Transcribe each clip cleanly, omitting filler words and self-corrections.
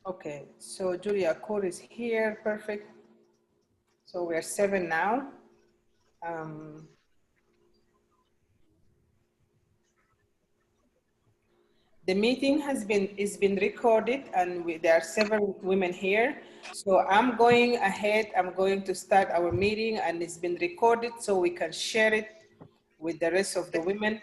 Okay, so Julia Cole is here, perfect. So we're 7 now. The meeting has been recorded, and there are several women here. So I'm going ahead, I'm going to start our meeting, and it's been recorded so we can share it with the rest of the women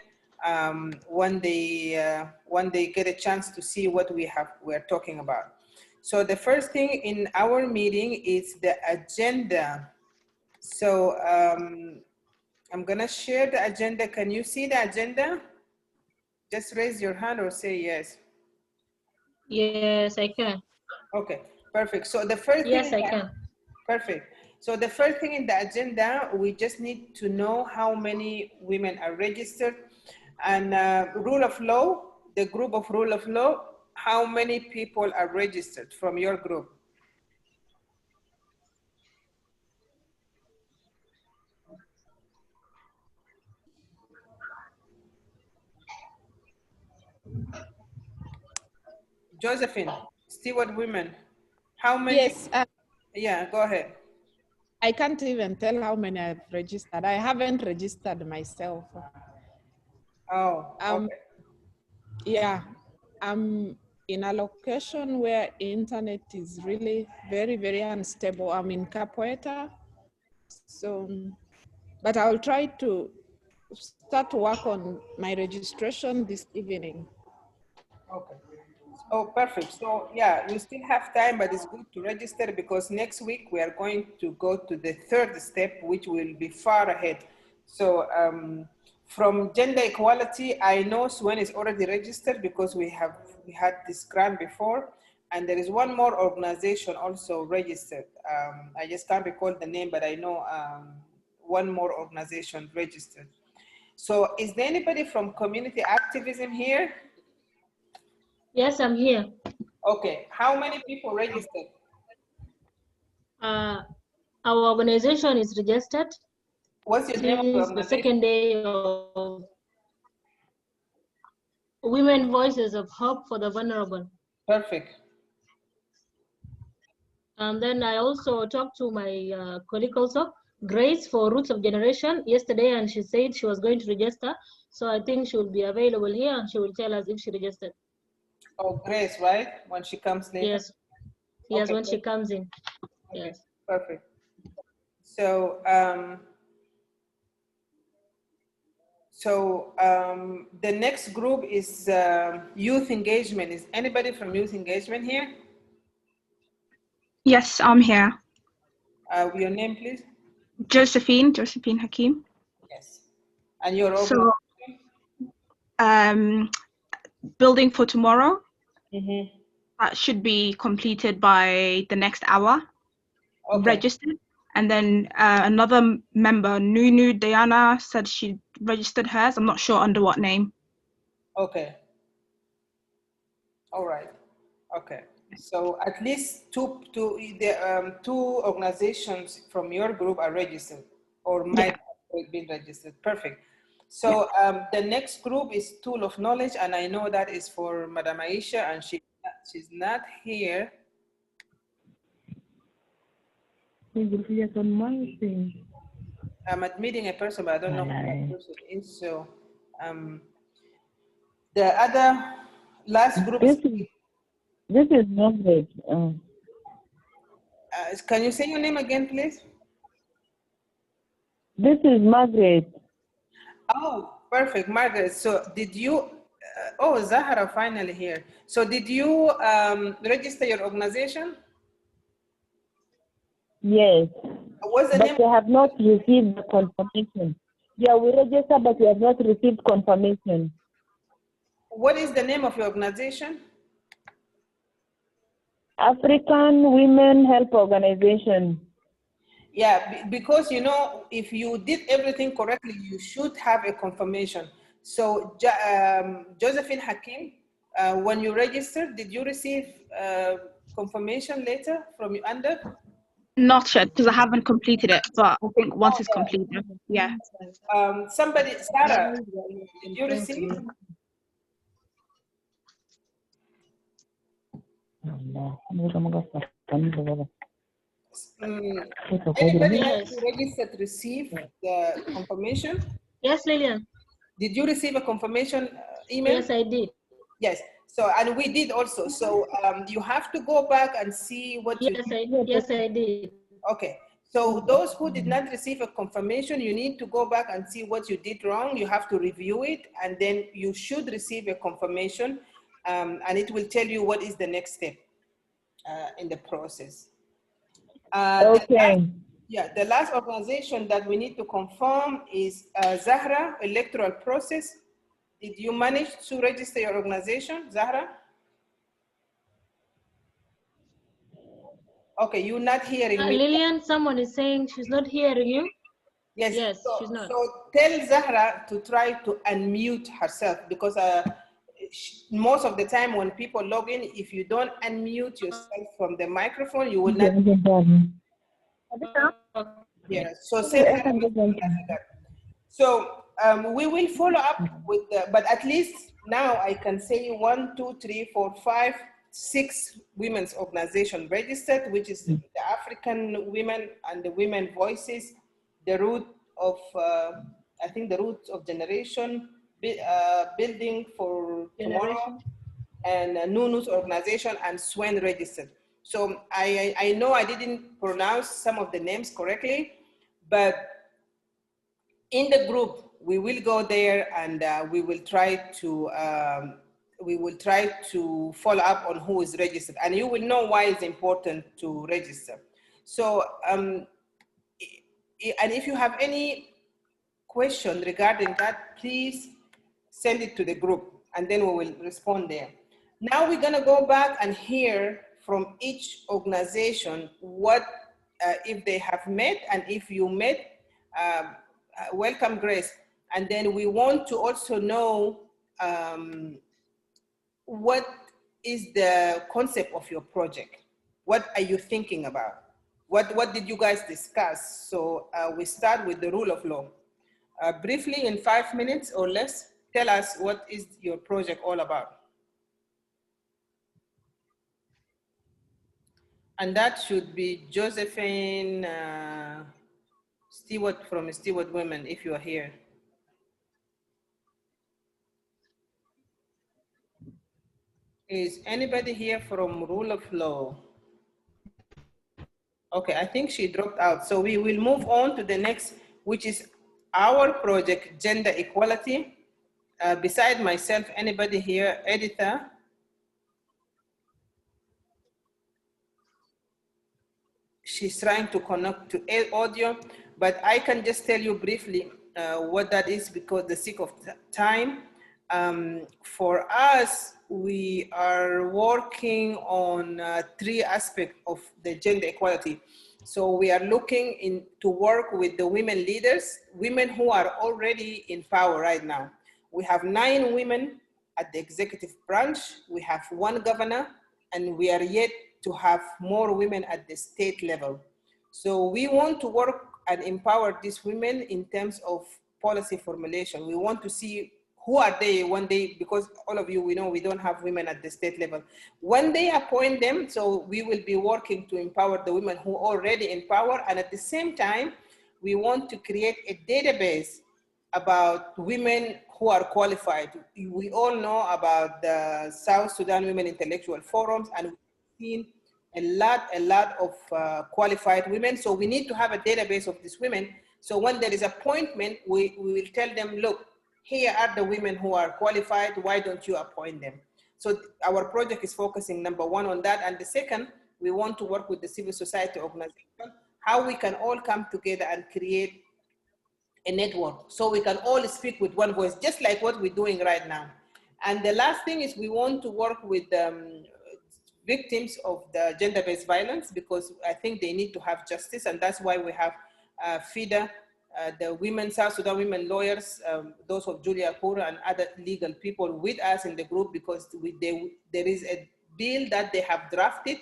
when they get a chance to see what we're talking about. So the first thing in our meeting is the agenda. So I'm gonna share the agenda. Can you see the agenda? Just raise your hand or say yes. Yes, I can. Okay, perfect. So the first thing. Yes, I can. Perfect. So the first thing in the agenda, we just need to know how many women are registered, and rule of law, the group of rule of law, how many people are registered from your group? Josephine, Steward Women, how many? Yes. Yeah, go ahead. I can't even tell how many I've registered. I haven't registered myself. Oh, okay. Yeah, I'm in a location where internet is really very, very unstable. I'm in Capoeira. So, but I'll try to start to work on my registration this evening. Okay. Oh, perfect. So yeah, you still have time, but it's good to register because next week we are going to go to the third step, which will be far ahead. So from gender equality, I know Swen is already registered because we had this grant before, and there is one more organization also registered. I just can't recall the name, but I know one more organization registered. So is there anybody from community activism here? Yes, I'm here. Okay, how many people registered? Our organization is registered. What's your name of the Since the organization? second day of Women Voices of Hope for the Vulnerable. Perfect. And then I also talked to my colleague also, Grace, for Roots of Generation yesterday, and she said she was going to register. So I think she will be available here and she will tell us if she registered. Oh, Grace, right? When she comes later? Yes. Yes, Okay, when perfect. she comes in. Okay, Yes. perfect. So, the next group is youth engagement. Is anybody from youth engagement here? Yes, I'm here. Your name, please? Josephine Hakim. Yes. And your So, organization? building for tomorrow. Mm-hmm. That should be completed by the next hour. Okay. Registered. And then another member, Nunu Diana, said she registered hers. I'm not sure under what name. Okay. All right. Okay. So at least two organizations from your group are registered or might have been registered. Perfect. So the next group is Tool of Knowledge, and I know that is for Madam Aisha, and she's not here. On my thing. I'm admitting a person, but I don't know who that person is. So the other last group This is Margaret. Can you say your name again, please? This is Margaret. Oh, perfect, Margaret. So did you, oh, Zahara finally here. So did you register your organization? Yes. What's the but name? we have not received the confirmation. Yeah, we registered, but we have not received confirmation. What is the name of your organization? African Women Help Organization. Yeah, because you know, if you did everything correctly, you should have a confirmation. So Josephine Hakim, when you registered, did you receive confirmation later from your under? Not yet, because I haven't completed it, but I think once it's completed, yeah. Somebody, Sarah, did you receive? Anybody else Yes. who registered receive the confirmation? Yes, Lillian. Did you receive a confirmation email? Yes, I did. Yes. So, and we did also. So you have to go back and see what you did. Yes, I did. Okay. So those who did not receive a confirmation, you need to go back and see what you did wrong. You have to review it, and then you should receive a confirmation, and it will tell you what is the next step in the process. Okay. The last organization that we need to confirm is Zahra Electoral Process. Did you manage to register your organization, Zahra? Okay, you're not hearing me. Lillian, someone is saying she's not hearing you. Yes, Yes, she's not. So tell Zahra to try to unmute herself, because most of the time when people log in, if you don't unmute yourself from the microphone, you will not. Yeah, so send her a message after that. So we will follow up with the, but at least now I can say 1, 2, 3, 4, 5, 6 women's organization registered, which is the African Women and the Women Voices, the root of, I think the roots of generation, building for tomorrow, and Nunu's organization, and Swen registered. So I know I didn't pronounce some of the names correctly, but in the group, we will go there and we will try to follow up on who is registered, and you will know why it's important to register. So, and if you have any question regarding that, please send it to the group, and then we will respond there. Now we're gonna go back and hear from each organization what, if they have met, and if you met, welcome, Grace. And then we want to also know what is the concept of your project? What are you thinking about? What did you guys discuss? So we start with the rule of law. Briefly, in 5 minutes or less, tell us what is your project all about. And that should be Josephine Stewart from Stewart Women, if you are here. Is anybody here from rule of law? Okay, I think she dropped out. So we will move on to the next, which is our project, gender equality. Beside myself, anybody here, editor? She's trying to connect to audio, but I can just tell you briefly what that is, because the sake of time. For us, we are working on 3 aspects of the gender equality. So we are looking to work with the women leaders, women who are already in power right now. We have 9 women at the executive branch. We have 1 governor, and we are yet to have more women at the state level. So we want to work and empower these women in terms of policy formulation. We want to see who are they when they, because all of you, we know we don't have women at the state level. When they appoint them, so we will be working to empower the women who are already in power, and at the same time, we want to create a database about women who are qualified. We all know about the South Sudan Women Intellectual Forums, and we've seen a lot of qualified women. So we need to have a database of these women. So when there is appointment, we will tell them, look, here are the women who are qualified, why don't you appoint them? So our project is focusing, number 1, on that. And the second, we want to work with the civil society organization, how we can all come together and create a network so we can all speak with one voice, just like what we're doing right now. And the last thing is we want to work with victims of the gender-based violence, because I think they need to have justice, and that's why we have FIDA, the women, South Sudan women lawyers, those of Julia Kura and other legal people with us in the group, because there is a bill that they have drafted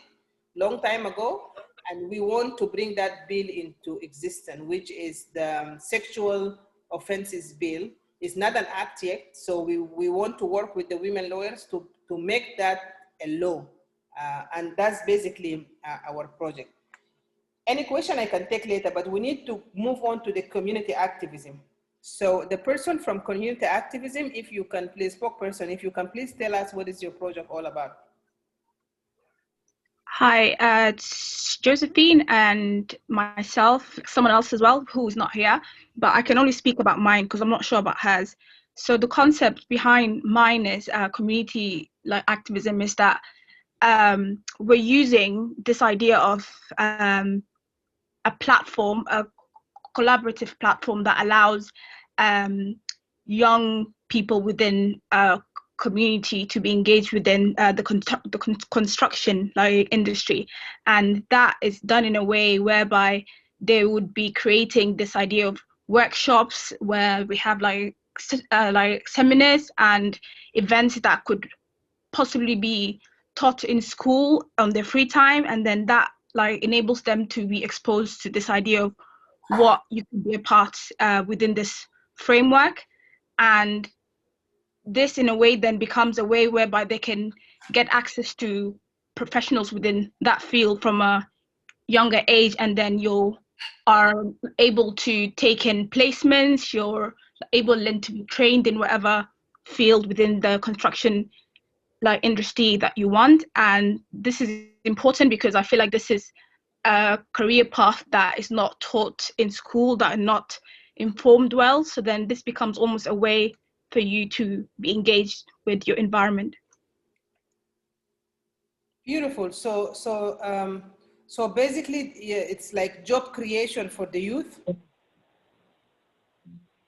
long time ago, and we want to bring that bill into existence, which is the sexual offenses bill. It's not an act yet, so we want to work with the women lawyers to make that a law. And that's basically our project. Any question I can take later, but we need to move on to the community activism. So the person from community activism, if you can please, spokesperson, if you can please tell us what is your project all about. Hi, it's Josephine and myself, someone else as well who's not here, but I can only speak about mine because I'm not sure about hers. So the concept behind mine is community like activism is that we're using this idea of a platform, a collaborative platform that allows young people within a community to be engaged within the construction like industry, and that is done in a way whereby they would be creating this idea of workshops where we have like seminars and events that could possibly be taught in school on their free time, and then that like enables them to be exposed to this idea of what you can be a part within this framework. And this in a way then becomes a way whereby they can get access to professionals within that field from a younger age, and then you are able to take in placements, you're able then to be trained in whatever field within the construction like industry that you want. And this is important because I feel like this is a career path that is not taught in school, that are not informed well. So then this becomes almost a way for you to be engaged with your environment. Beautiful. So basically, yeah, it's like job creation for the youth.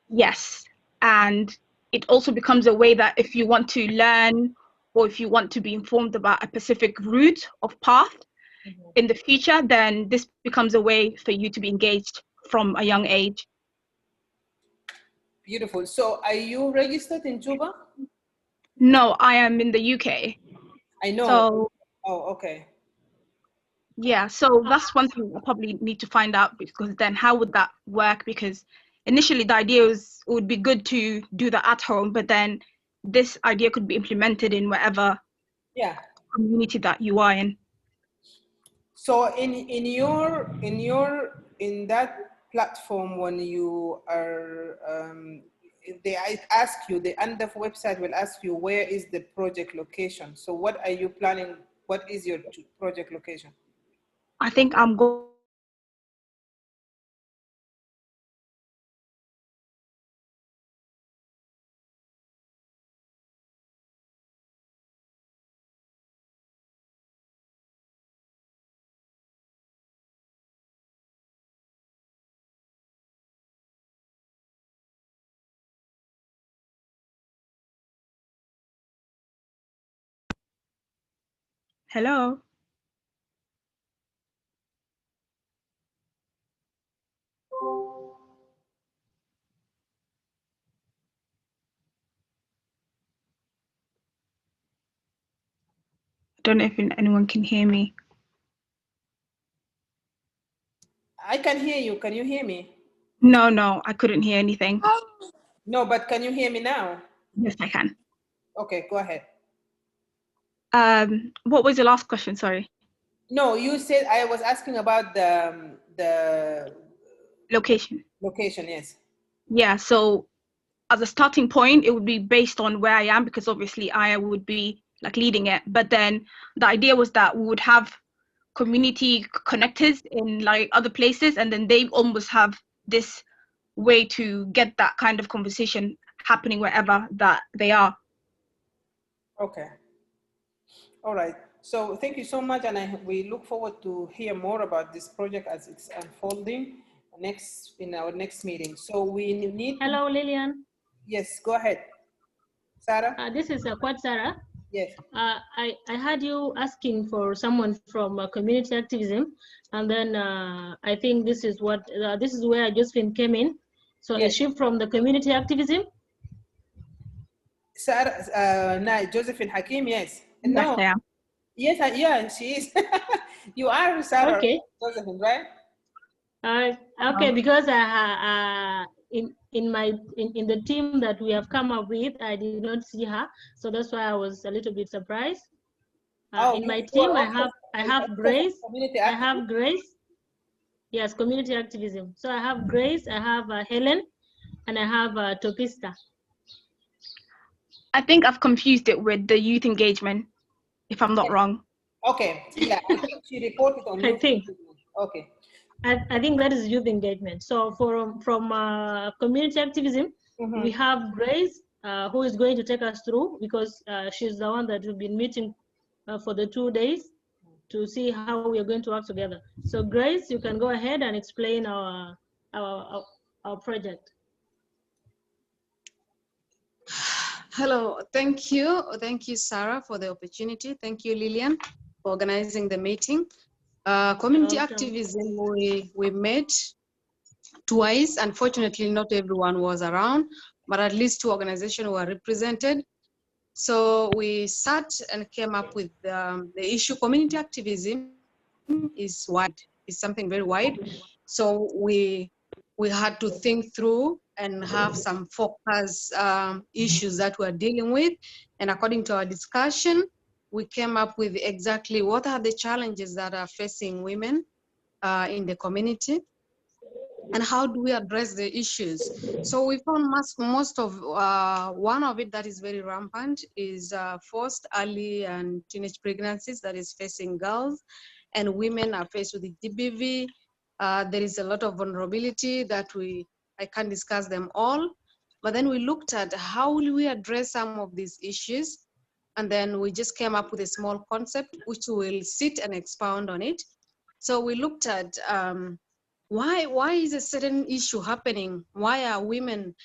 Yes. And it also becomes a way that if you want to learn or if you want to be informed about a specific route of path in the future, then this becomes a way for you to be engaged from a young age. Beautiful. So are you registered in Juba? No, I am in the UK. I know. So Oh, okay. yeah, so that's one thing I probably need to find out, because then how would that work? Because initially the idea was it would be good to do that at home, but then this idea could be implemented in whatever community that you are in. So in that platform, when you are they ask you, the UNDEF website will ask you where is the project location. So what are you planning? What is your project location? I think I'm going to be based in Hello. I don't know if anyone can hear me. I can hear you. Can you hear me? No, I couldn't hear anything. No, but can you hear me now? Yes, I can. Okay, go ahead. What was your last question? Sorry. No, you said I was asking about the Location. location. Yes. Yeah, so as a starting point, it would be based on where I am, because obviously I would be like leading it. But then the idea was that we would have community connectors in like other places, and then they almost have this way to get that kind of conversation happening wherever that they are. Okay. All right. So thank you so much, and we look forward to hear more about this project as it's unfolding in our next meeting. So we need. Hello, Lillian. Yes, go ahead, Sarah. This is Kwad Sarah. Yes. I heard you asking for someone from community activism, and then I think this is where Josephine came in. So Yes. is she from the community activism? Sarah, no, Josephine Hakim, yes. Yes, No. I am. Yes, yeah, she is. You are Sarah. Okay. Josephine, right? Okay, because in the team that we have come up with, I did not see her, so that's why I was a little bit surprised. In my team, I have Grace. Community I have Grace. Yes, community activism. So I have Grace, I have Helen, and I have Topista. I think I've confused it with the youth engagement, if I'm not wrong. Okay, yeah, I think she reported on youth engagement. Okay. I think that is youth engagement. So from community activism, we have Grace, who is going to take us through, because she's the one that we've been meeting for the 2 days to see how we are going to work together. So Grace, you can go ahead and explain our project. Hello, thank you. Thank you, Sarah, for the opportunity. Thank you, Lillian, for organizing the meeting. Community activism, we met twice. Unfortunately, not everyone was around, but at least 2 organizations were represented. So we sat and came up with the issue. Community activism is wide, it's something very wide. So we had to think through and have some focus issues that we're dealing with. And according to our discussion, we came up with exactly what are the challenges that are facing women in the community, and how do we address the issues. So we found most of one of it that is very rampant is forced early and teenage pregnancies that is facing girls, and women are faced with the GBV. There is a lot of vulnerability that I can't discuss them all, but then we looked at how will we address some of these issues, and then we just came up with a small concept which we'll sit and expound on it. So we looked at why is a certain issue happening? Why are women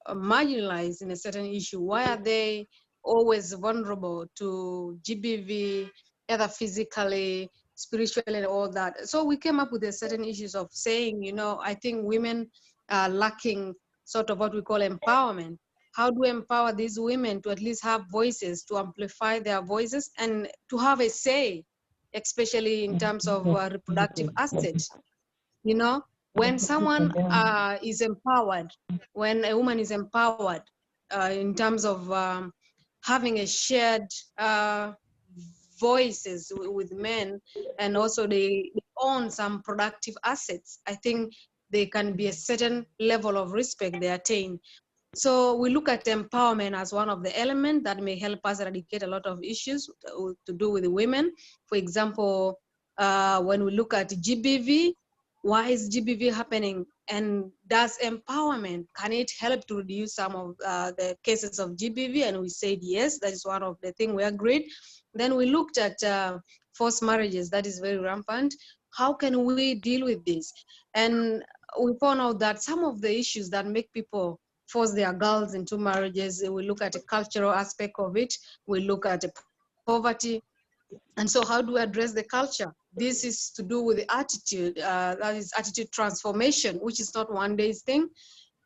marginalized in a certain issue? Why are they always vulnerable to GBV, either physically, spiritually, and all that? So we came up with a certain issues of saying, you know, I think women are lacking sort of what we call empowerment. How do we empower these women to at least have voices, to amplify their voices, and to have a say, especially in terms of reproductive assets? You know, when someone is empowered, when a woman is empowered in terms of having a shared voices with men, and also they own some productive assets, I think there can be a certain level of respect they attain. So we look at empowerment as one of the elements that may help us eradicate a lot of issues to do with the women. For example, when we look at GBV, why is GBV happening? And does empowerment, can it help to reduce some of the cases of GBV? And we said yes, that is one of the things we agreed. Then we looked at forced marriages, that is very rampant. How can we deal with this? And we found out that some of the issues that make people force their girls into marriages, we look at a cultural aspect of it, we look at poverty. And so how do we address the culture? This is to do with the attitude, that is attitude transformation, which is not one day's thing.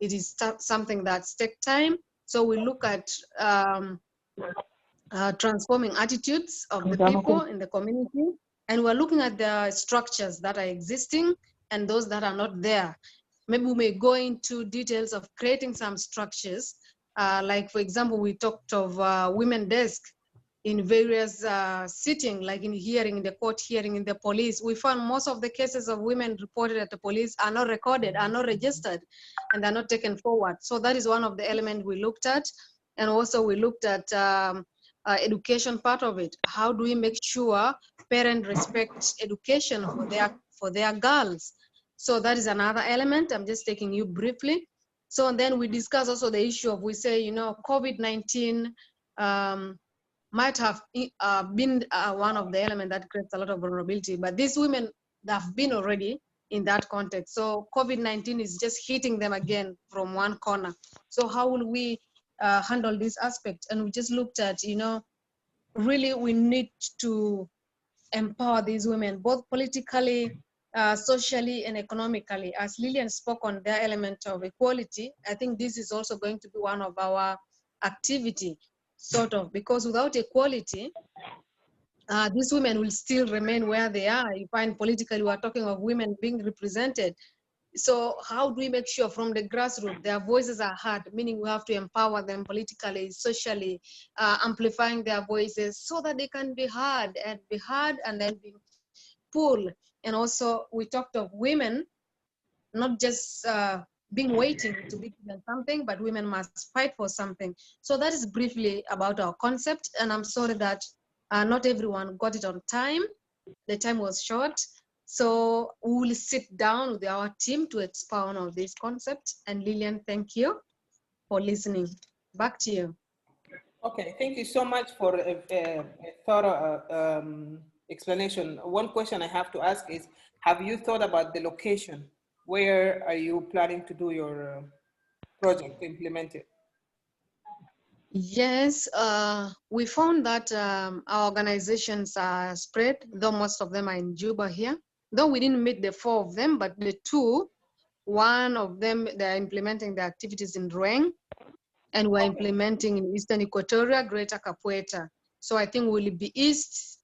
It is something that's take time. So we look at transforming attitudes of the people in the community, and we're looking at the structures that are existing and those that are not there. Maybe we may go into details of creating some structures, like for example, we talked of women desk in various sitting, like in hearing, in the court hearing, in the police. We found most of the cases of women reported at the police are not recorded, are not registered, and are not taken forward. So that is one of the elements we looked at. And also we looked at education part of it. How do we make sure parents respect education for their girls? So that is another element. I'm just taking you briefly. So then we discuss also the issue of, we say, you know, COVID-19 might have been one of the elements that creates a lot of vulnerability, but these women have been already in that context. So COVID-19 is just hitting them again from one corner. So how will we handle this aspect? And we just looked at, you know, really we need to empower these women, both politically, socially, and economically. As Lillian spoke on their element of equality, I think this is also going to be one of our activity, sort of, because without equality, these women will still remain where they are. You find politically, we're talking of women being represented. So how do we make sure from the grassroots their voices are heard, meaning we have to empower them politically, socially, amplifying their voices so that they can be heard and then be pulled. And also we talked of women, not just being waiting to be given something, but women must fight for something. So that is briefly about our concept. And I'm sorry that not everyone got it on time. The time was short. So we will sit down with our team to expound on this concept. And Lillian, thank you for listening. Back to you. Okay, thank you so much for a thorough explanation. One question I have to ask is, have you thought about the location? Where are you planning to do your project, to implement it? Yes, we found that our organizations are spread, though most of them are in Juba here. Though we didn't meet the 4 of them, but the 2, one of them, they're implementing the activities in Rueng, and we're implementing in Eastern Equatoria, Greater Capoeira. So I think we'll be east,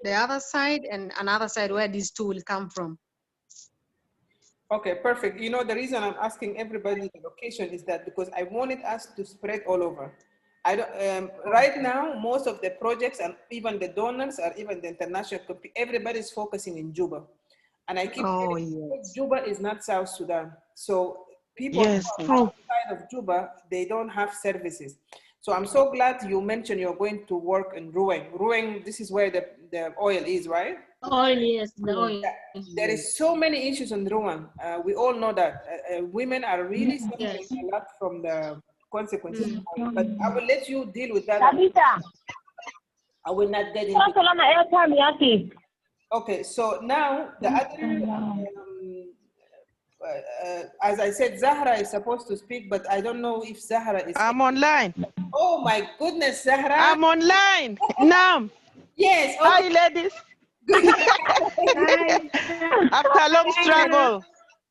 the other side, and another side where these 2 will come from. Okay, perfect. You know, the reason I'm asking everybody the location is that because I wanted us to spread all over. I don't, right now, most of the projects and even the donors or even the international, everybody's focusing in Juba. And I keep saying, yes. Juba is not South Sudan. So people Yes, who are true. outside of Juba, they don't have services. So I'm so glad you mentioned you're going to work in Rueng. Rueng, this is where the oil is, right? Oil, yes, the oil. There is so many issues in Ruang. We all know that women are really suffering a lot from the consequences. But I will let you deal with that. I will not get into it. Okay, so now the other, as I said, Zahra is supposed to speak, but I don't know if Zahra is. I'm online. Oh my goodness, Zahra. I'm online. Nam. Yes. Okay. Hi, ladies. After a long struggle.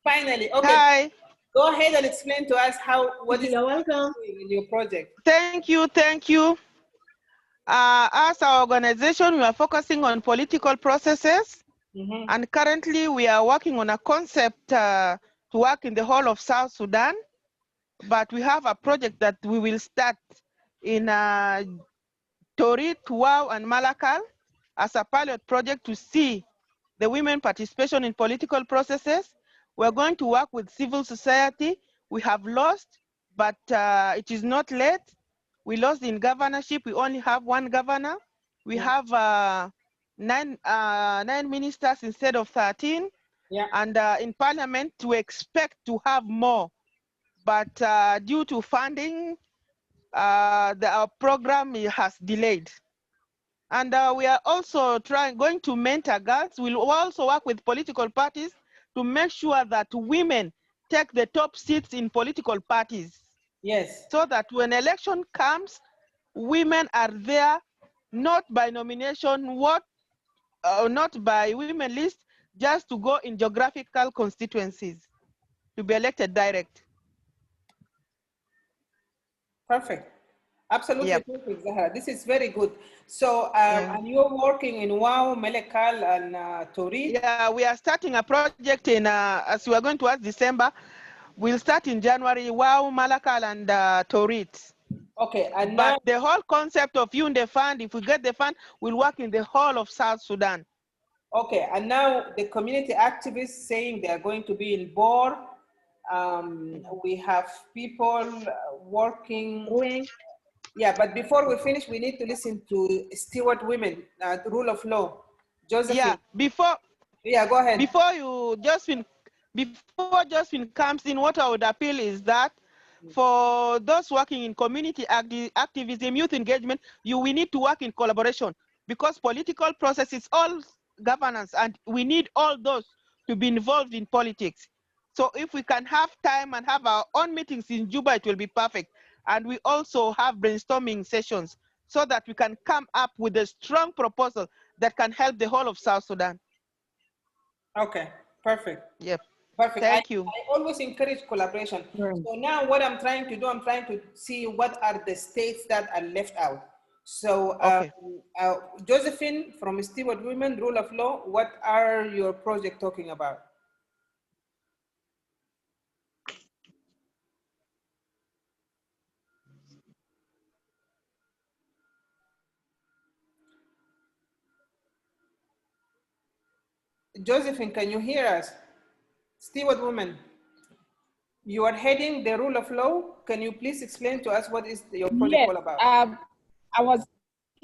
Finally, okay. Hi. Go ahead and explain to us what is You're welcome. in your project. Thank you, thank you. As our organization, we are focusing on political processes. And currently we are working on a concept to work in the whole of South Sudan. But we have a project that we will start in Torit, Tuau, and Malakal as a pilot project to see the women participation in political processes. We're going to work with civil society. We have lost, but it is not late. We lost in governorship. We only have 1 governor. We have 9 ministers instead of 13. And in parliament, we expect to have more. But due to funding, our program has delayed. And we are also going to mentor girls. We'll also work with political parties to make sure that women take the top seats in political parties. Yes. So that when election comes, women are there, not by nomination, not by women list, just to go in geographical constituencies to be elected direct. Perfect. Absolutely perfect, Zahra. This is very good. So, and you're working in Wow, Melekal, and Torit? Yeah, we are starting a project in, as we are going towards December, we'll start in January, Wow, Malakal, and Torit. Okay, and but now the whole concept of the fund, if we get the fund, we'll work in the whole of South Sudan. Okay, and now the community activists saying they are going to be in Bor. We have people working. Yeah, but before we finish, we need to listen to Steward Women, the rule of law. Josephine. Yeah, before. Yeah, go ahead. Before Josephine comes in, what I would appeal is that for those working in community activism, youth engagement, we need to work in collaboration, because political process is all governance, and we need all those to be involved in politics. So if we can have time and have our own meetings in Juba, it will be perfect. And we also have brainstorming sessions so that we can come up with a strong proposal that can help the whole of South Sudan. Okay, perfect. Yep. Perfect. Thank you. I always encourage collaboration. So now what I'm trying to do, I'm trying to see what are the states that are left out. So Josephine from Steward Women, Rule of Law, what are your project talking about? Josephine, can you hear us? Steward woman, you are heading the rule of law. Can you please explain to us what is your project Yes, all about? I was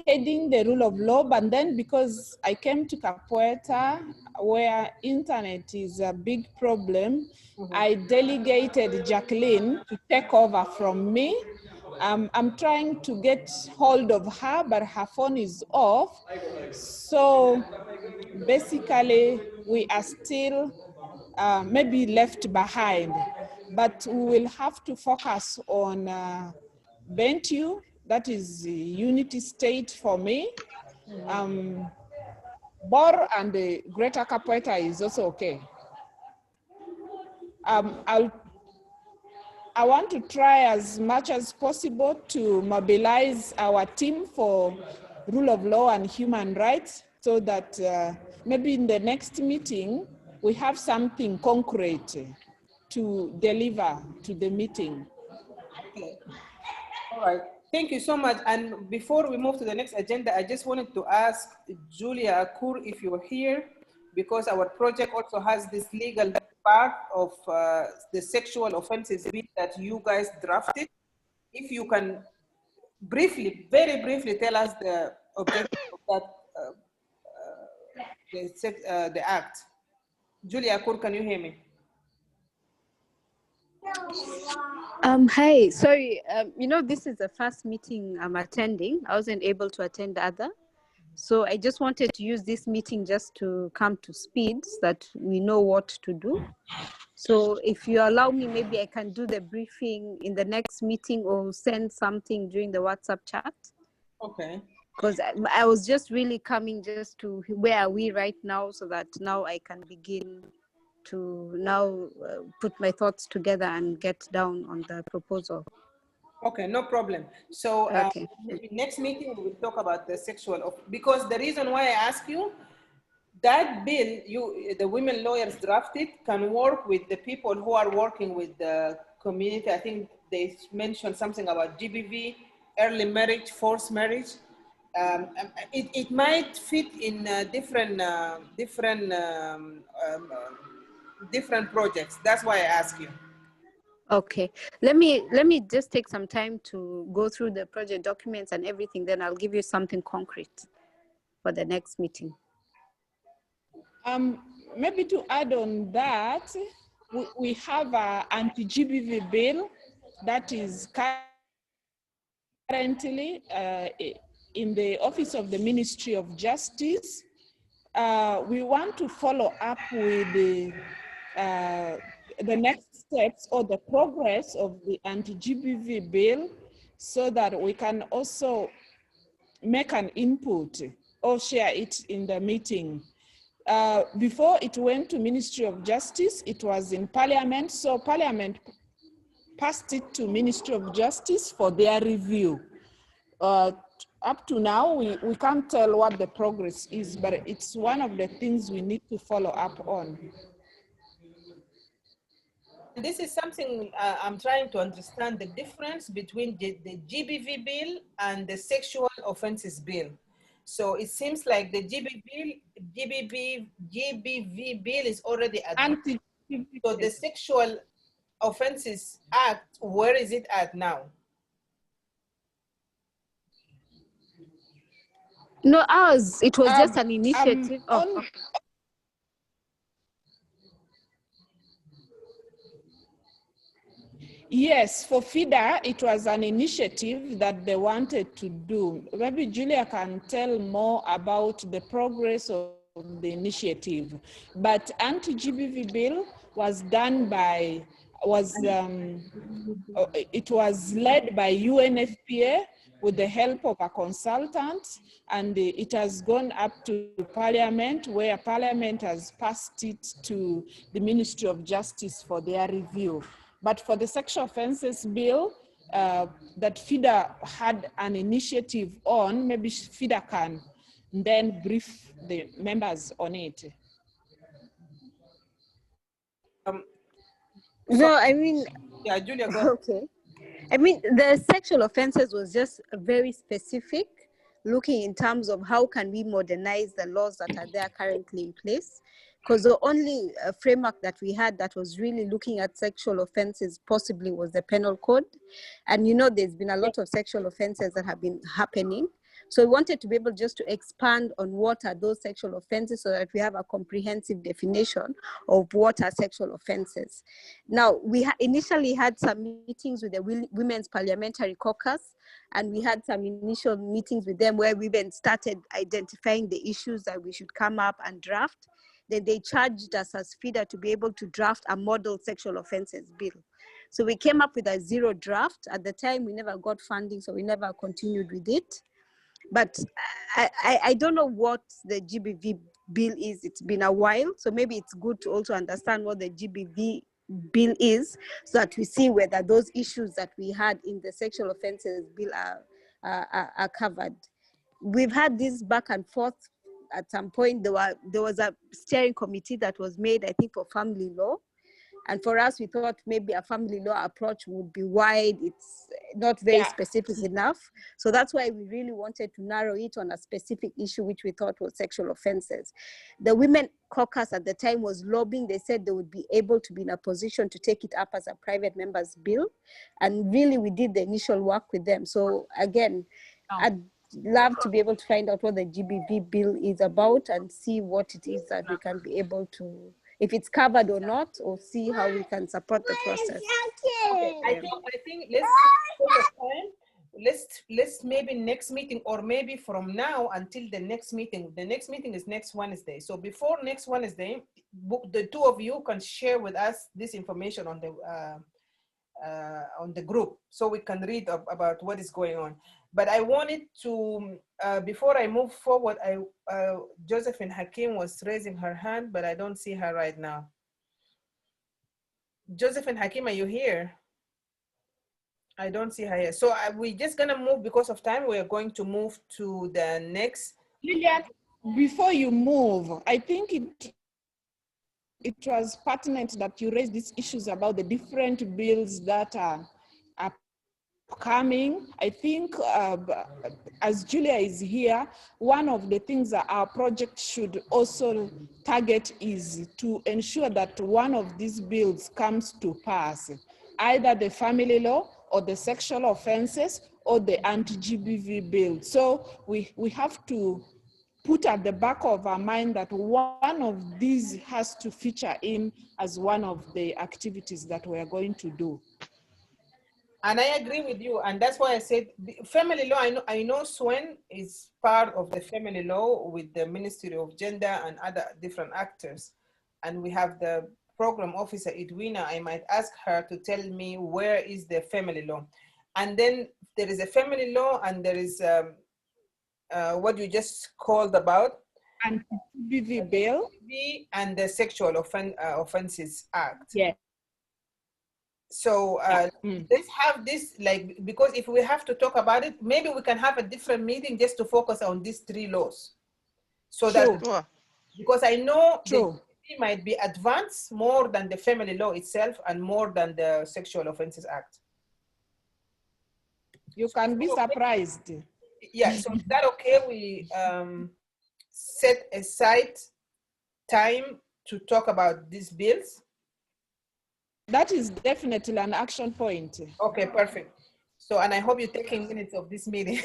heading the rule of law, but then because I came to Capoeira, where internet is a big problem, I delegated Jacqueline to take over from me. I'm trying to get hold of her, but her phone is off. So basically, we are still maybe left behind, but we will have to focus on Bentiu, that is the unity state for me. Bor and the Greater Capoeira is also okay. I want to try as much as possible to mobilize our team for rule of law and human rights so that maybe in the next meeting, we have something concrete to deliver to the meeting. Okay. All right. Thank you so much. And before we move to the next agenda, I just wanted to ask Julia Akur if you're here, because our project also has this legal part of the sexual offenses bill that you guys drafted. If you can briefly, very briefly tell us the objective of that, the act. Julia Akur, can you hear me? Hi, sorry, you know, this is the first meeting I'm attending. I wasn't able to attend the other. So I just wanted to use this meeting just to come to speed so that we know what to do. So if you allow me, maybe I can do the briefing in the next meeting or send something during the WhatsApp chat. Okay. Because I was just really coming just to where are we right now so that now I can begin to now put my thoughts together and get down on the proposal. Okay, no problem. So Okay. next meeting we will talk about the sexual, because the reason why I ask you, that bill the women lawyers drafted can work with the people who are working with the community. I think they mentioned something about GBV, early marriage, forced marriage. It might fit in different projects. That's why I ask you. Okay, let me just take some time to go through the project documents and everything, then I'll give you something concrete for the next meeting. Maybe to add on that, we have an anti-GBV bill that is currently in the Office of the Ministry of Justice. We want to follow up with the next steps or the progress of the anti-GBV bill so that we can also make an input or share it in the meeting. Before it went to Ministry of Justice, it was in Parliament, so Parliament passed it to Ministry of Justice for their review. Up to now, we can't tell what the progress is, but it's one of the things we need to follow up on. This is something I'm trying to understand, the difference between the GBV bill and the sexual offenses bill. So it seems like the GBV bill is already adopted. So the Sexual Offenses Act, where is it at now? No, ours, it was just an initiative. Okay. Yes, for FIDA, it was an initiative that they wanted to do. Maybe Julia can tell more about the progress of the initiative. But anti-GBV bill was done by, it was led by UNFPA with the help of a consultant, and it has gone up to Parliament, where Parliament has passed it to the Ministry of Justice for their review. But for the sexual offenses bill that FIDA had an initiative on, maybe FIDA can then brief the members on it. No, I mean, yeah, Julia, go ahead. Okay. I mean, the sexual offenses was just very specific looking in terms of how can we modernize the laws that are there currently in place. Because the only framework that we had that was really looking at sexual offenses possibly was the penal code. And you know, there's been a lot of sexual offenses that have been happening. So we wanted to be able just to expand on what are those sexual offenses so that we have a comprehensive definition of what are sexual offenses. Now, we initially had some meetings with the Women's Parliamentary Caucus, and we had some initial meetings with them where we then started identifying the issues that we should come up and draft. Then they charged us as FIDA to be able to draft a model sexual offenses bill. So we came up with a 0 draft. At the time, we never got funding, so we never continued with it. But I don't know what the GBV bill is. It's been a while, so maybe it's good to also understand what the GBV bill is, so that we see whether those issues that we had in the sexual offences bill are covered. We've had this back and forth. At some point, there was a steering committee that was made, I think, for family law. And for us, we thought maybe a family law approach would be wide. It's not very specific enough. So that's why we really wanted to narrow it on a specific issue, which we thought was sexual offenses. The Women Caucus at the time was lobbying. They said they would be able to be in a position to take it up as a private member's bill. And really, we did the initial work with them. So again, I'd love to be able to find out what the GBV bill is about and see what it is that we can be able to, if it's covered or not, or see how we can support the process. Okay, I think let's maybe next meeting, or maybe from now until the next meeting. The next meeting is next Wednesday. So before next Wednesday, the two of you can share with us this information on the group, so we can read about what is going on. But I wanted to, before I move forward, Josephine Hakim was raising her hand, but I don't see her right now. Josephine Hakim, are you here? I don't see her here. So we're just gonna move because of time. We're going to move to the next. Lillian, before you move, I think it was pertinent that you raised these issues about the different bills that are coming. I think as Julia is here, one of the things that our project should also target is to ensure that one of these bills comes to pass, either the family law or the sexual offenses or the anti-GBV bill. So we have to put at the back of our mind that one of these has to feature in as one of the activities that we are going to do. And I agree with you, and that's why I said family law. I know Swen is part of the family law with the Ministry of Gender and other different actors, and we have the program officer Edwina. I might ask her to tell me where is the family law, and then there is a family law, and there is what you just called about, and GBV bill, and the Sexual Offenses Act. Yeah. So let's have this, like, because if we have to talk about it, maybe we can have a different meeting just to focus on these 3 laws. So that, because I know it might be advanced more than the family law itself and more than the Sexual Offenses Act. You can be surprised. Yeah, so is that okay? We set aside time to talk about these bills? That is definitely an action point. Okay, perfect. So, and I hope you're taking minutes of this meeting.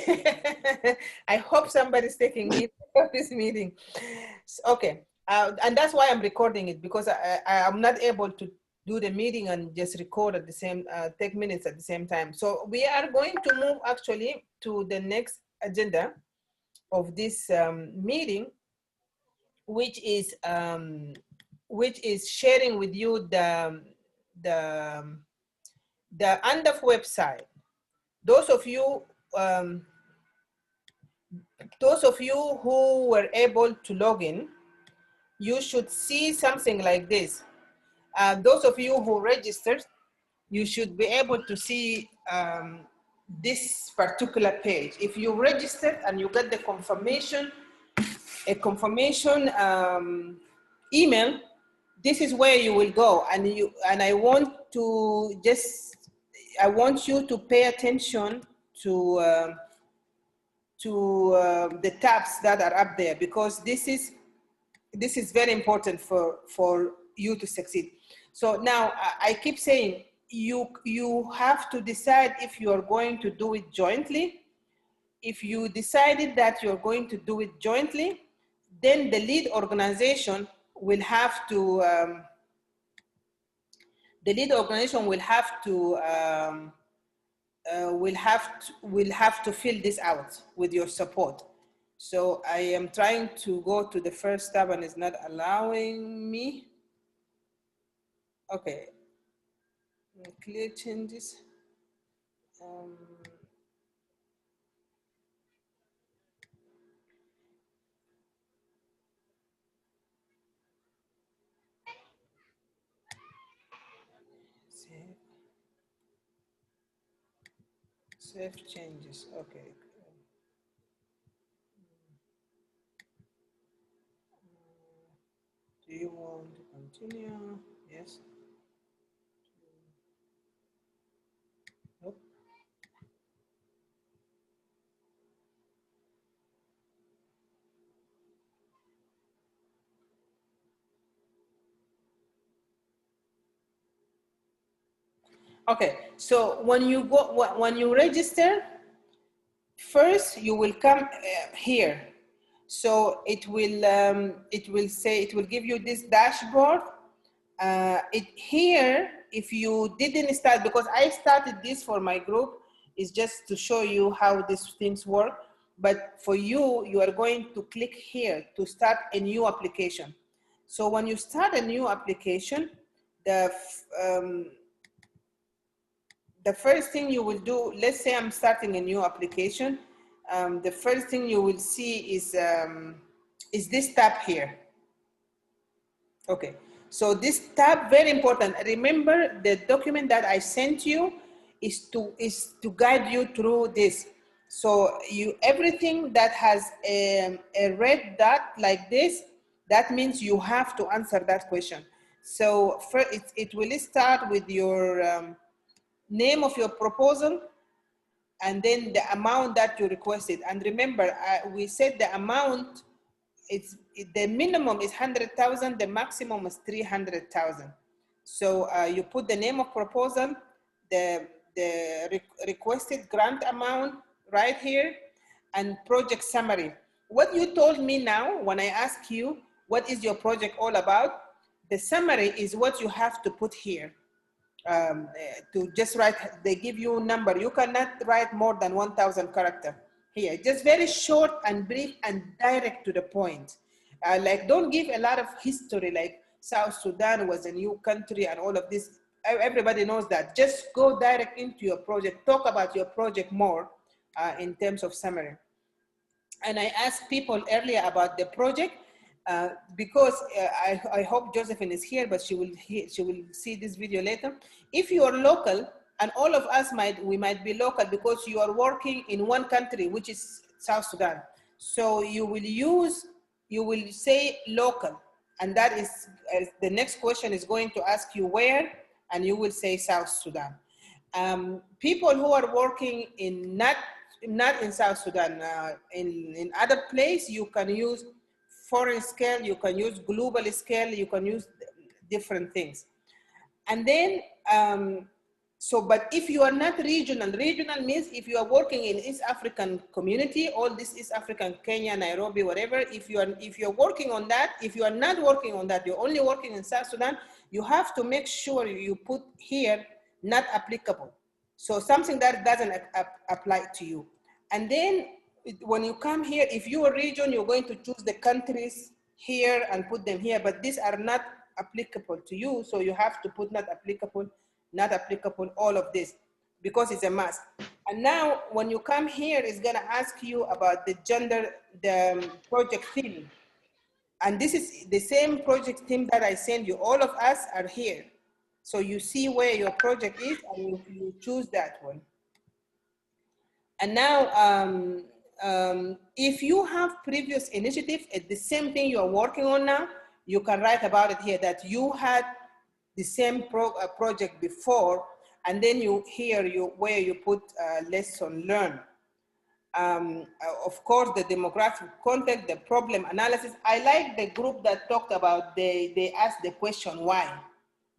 I hope somebody's taking minutes of this meeting. Okay, and that's why I'm recording it, because I'm not able to do the meeting and just record at the same, take minutes at the same time. So we are going to move actually to the next agenda of this meeting, which is sharing with you the UNDAF website. Those of you who were able to log in, you should see something like this. Those of you who registered, you should be able to see this particular page. If you registered and you get the confirmation, a confirmation email, this is where you will go. And I want you to pay attention to the tabs that are up there, because this is very important for you to succeed. So now I keep saying, you have to decide if you are going to do it jointly. If you decided that you're going to do it jointly, then the lead organization will have to will have to fill this out with your support. So I am trying to go to the first tab and it's not allowing me. Okay, clear changes. Save changes, okay. Do you want to continue? Yes. Nope. Okay, so when you register, first you will come here. So it will give you this dashboard. Here, if you didn't start, because I started this for my group, is just to show you how these things work. But for you, you are going to click here to start a new application. So when you start a new application, the first thing you will do, let's say I'm starting a new application, the first thing you will see is this tab here. Okay, so this tab, very important. Remember, the document that I sent you is to guide you through this. So everything that has a red dot like this, that means you have to answer that question. So it will start with your name of your proposal, and then the amount that you requested. And remember, we said the amount, the minimum is 100,000, the maximum is 300,000. So you put the name of proposal, the requested grant amount right here, and project summary. What you told me now, when I ask you, what is your project all about? The summary is what you have to put here. To just write, they give you a number. You cannot write more than 1,000 characters here. Just very short and brief and direct to the point. Like, don't give a lot of history, like South Sudan was a new country and all of this. Everybody knows that. Just go direct into your project. Talk about your project more in terms of summary. And I asked people earlier about the project. Because I hope Josephine is here, but she will see this video later. If you are local, and all of us we might be local because you are working in one country, which is South Sudan. So you will say local, and that is the next question is going to ask you where, and you will say South Sudan. People who are working in not in South Sudan, in other place, you can use foreign scale, you can use global scale, you can use different things. And then, but if you are not regional means if you are working in East African community, all this East African, Kenya, Nairobi, whatever, if you're working on that, if you are not working on that, you're only working in South Sudan, you have to make sure you put here, not applicable. So something that doesn't apply to you. And then, when you come here, if you are region, you're going to choose the countries here and put them here, but these are not applicable to you, so you have to put not applicable, all of this, because it's a must. And now, when you come here, it's gonna ask you about the gender, the project theme. And this is the same project theme that I sent you. All of us are here. So you see where your project is, and you choose that one. And now, if you have previous initiative at the same thing you are working on now, you can write about it here, that you had the same project before, and then where you put lesson learned. Of course, the demographic context, the problem analysis. I like the group that talked about, they asked the question, why?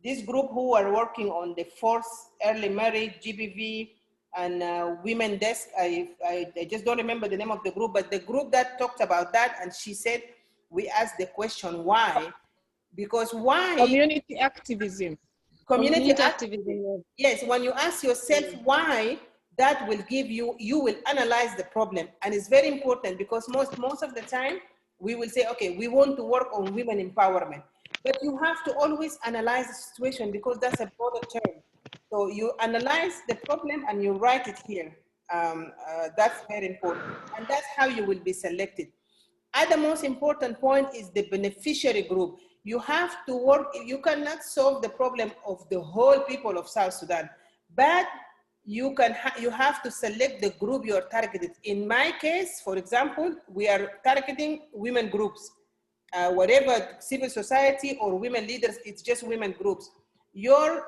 This group who are working on the forced early marriage, GBV, and women desk, I just don't remember the name of the group, but the group that talked about that, and she said, we asked the question, why? Because why? Community activism. Community activism. Yes, when you ask yourself why, that will give you, you will analyze the problem. And it's very important because most of the time, we will say, okay, we want to work on women empowerment. But you have to always analyze the situation because that's a broader term. So you analyze the problem and you write it here. That's very important. And that's how you will be selected. And the most important point is the beneficiary group. You have to work, you cannot solve the problem of the whole people of South Sudan, but you have to select the group you are targeted. In my case, for example, we are targeting women groups. Whatever civil society or women leaders, it's just women groups. Your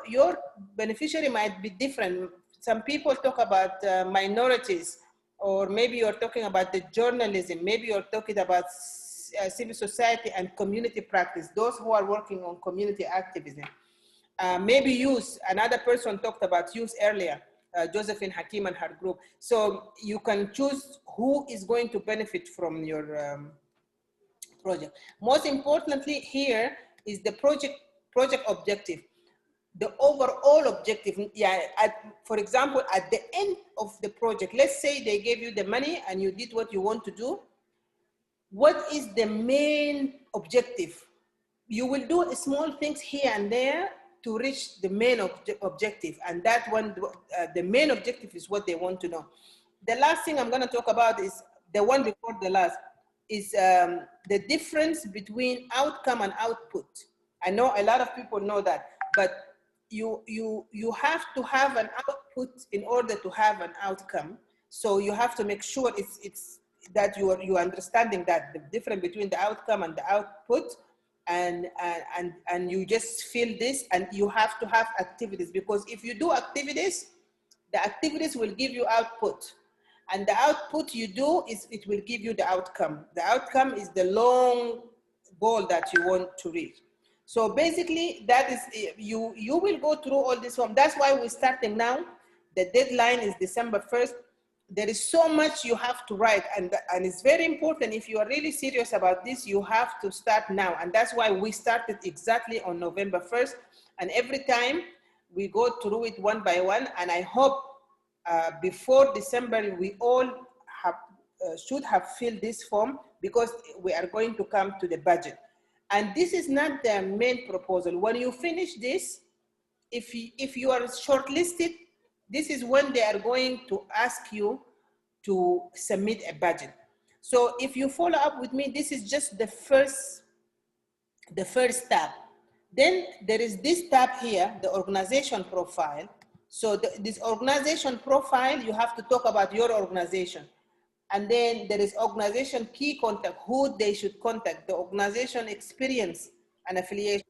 beneficiary might be different. Some people talk about minorities, or maybe you're talking about the journalism, maybe you're talking about civil society and community practice, those who are working on community activism. Maybe youth, another person talked about youth earlier, Josephine Hakim and her group. So you can choose who is going to benefit from your project. Most importantly here is the project objective. The overall objective, for example, at the end of the project, let's say they gave you the money and you did what you want to do. What is the main objective? You will do small things here and there to reach the main objective. And that one, the main objective is what they want to know. The last thing I'm gonna talk about is the one before the last, is the difference between outcome and output. I know a lot of people know that, but you have to have an output in order to have an outcome. So you have to make sure it's that you are understanding that the difference between the outcome and the output, and you just feel this, and you have to have activities, because if you do activities, the activities will give you output, and the output you do is it will give you the outcome. The outcome is the long goal that you want to reach. So basically, that is, you will go through all this form. That's why we're starting now. The deadline is December 1st. There is so much you have to write, and it's very important. If you are really serious about this, you have to start now. And that's why we started exactly on November 1st. And every time we go through it one by one. And I hope before December, we all should have filled this form, because we are going to come to the budget. And this is not the main proposal. When you finish this, if you are shortlisted, this is when they are going to ask you to submit a budget. So if you follow up with me, this is just the first tab. Then there is this tab here, the organization profile. So this organization profile, you have to talk about your organization. And then there is organization key contact, who they should contact, the organization experience and affiliation.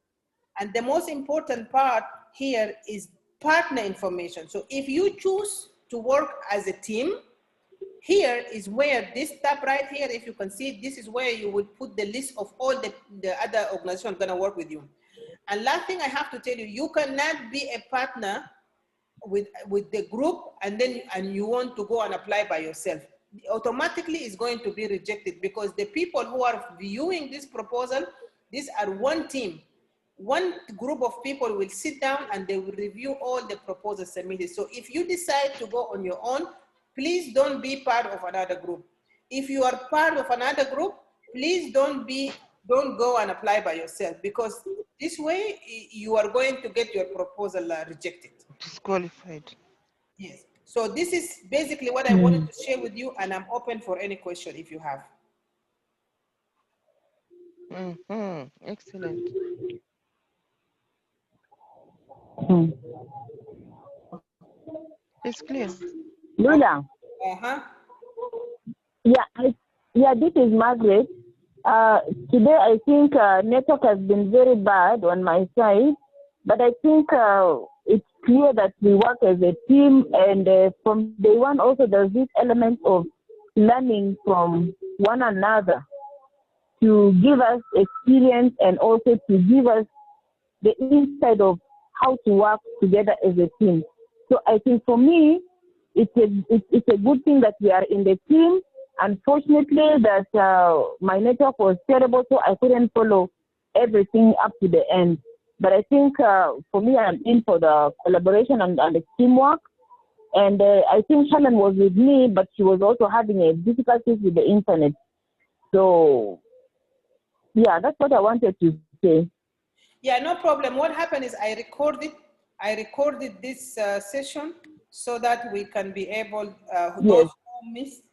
And the most important part here is partner information. So if you choose to work as a team, here is where this tab right here, if you can see, this is where you would put the list of all the other organizations gonna work with you. And last thing I have to tell you, you cannot be a partner with the group and you want to go and apply by yourself. Automatically is going to be rejected, because the people who are viewing this proposal, these are one team. One group of people will sit down and they will review all the proposals submitted. So if you decide to go on your own, please don't be part of another group. If you are part of another group, please don't go and apply by yourself, because this way you are going to get your proposal rejected. Disqualified. Yes. So this is basically what I wanted to share with you, and I'm open for any question if you have. Excellent. It's clear. Lula. Yeah, this is Margaret. Today I think network has been very bad on my side, but I think it's clear that we work as a team, and from day one also there's this element of learning from one another to give us experience and also to give us the insight of how to work together as a team. So I think for me, it's a good thing that we are in the team. Unfortunately, that my network was terrible, so I couldn't follow everything up to the end. But I think for me, I'm in for the collaboration and the teamwork. And I think Shannon was with me, but she was also having a difficulties with the internet. So, yeah, that's what I wanted to say. Yeah, no problem. What happened is I recorded this session so that we can be able, those who missed,